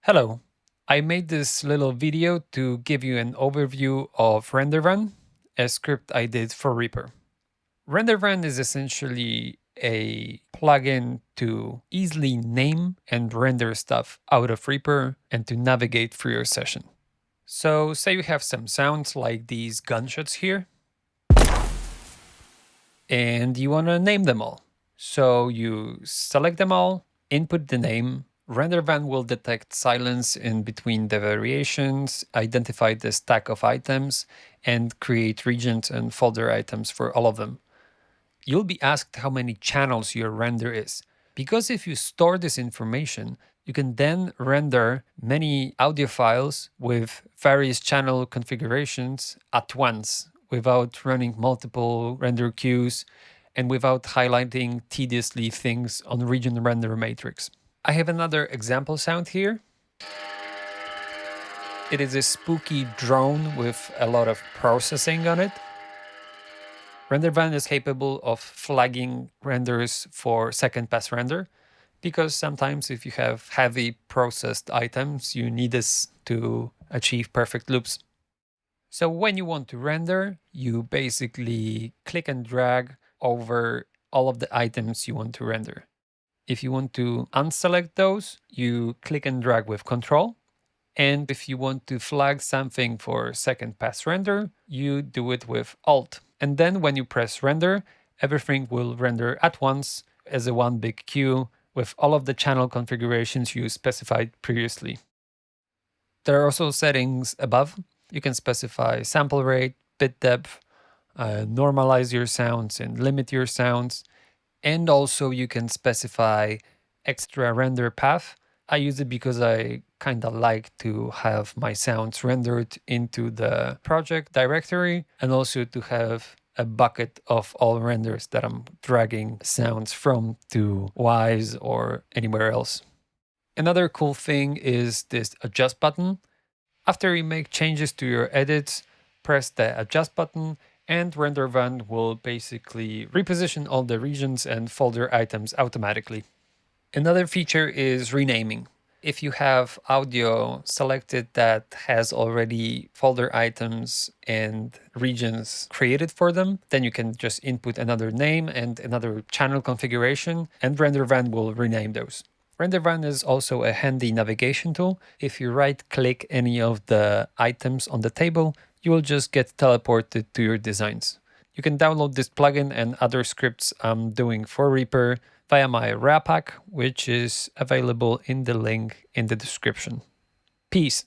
Hello, I made this little video to give you an overview of RenderVan, a script I did for Reaper. RenderVan is essentially a plugin to easily name and render stuff out of Reaper and to navigate through your session. So say you have some sounds like these gunshots here, and you want to name them all. So you select them all, input the name. RenderVan will detect silence in between the variations, identify the stack of items, and create regions and folder items for all of them. You'll be asked how many channels your render is, because if you store this information, you can then render many audio files with various channel configurations at once without running multiple render queues and without highlighting tediously things on region render matrix. I have another example sound here. It is a spooky drone with a lot of processing on it. RenderVan is capable of flagging renders for second pass render, because sometimes if you have heavy processed items, you need this to achieve perfect loops. So when you want to render, you basically click and drag over all of the items you want to render. If you want to unselect those, you click and drag with Control. And if you want to flag something for second pass render, you do it with Alt. And then when you press render, everything will render at once as a one big queue with all of the channel configurations you specified previously. There are also settings above. You can specify sample rate, bit depth, normalize your sounds and limit your sounds. And also you can specify extra render path. I use it because I kind of like to have my sounds rendered into the project directory and also to have a bucket of all renders that I'm dragging sounds from to Wise or anywhere else. Another cool thing is this adjust button. After you make changes to your edits, press the adjust button and RenderVan will basically reposition all the regions and folder items automatically. Another feature is renaming. If you have audio selected that has already folder items and regions created for them, then you can just input another name and another channel configuration, and RenderVan will rename those. RenderVan is also a handy navigation tool. If you right-click any of the items on the table, you will just get teleported to your designs. You can download this plugin and other scripts I'm doing for Reaper via my reapack, which is available in the link in the description. Peace.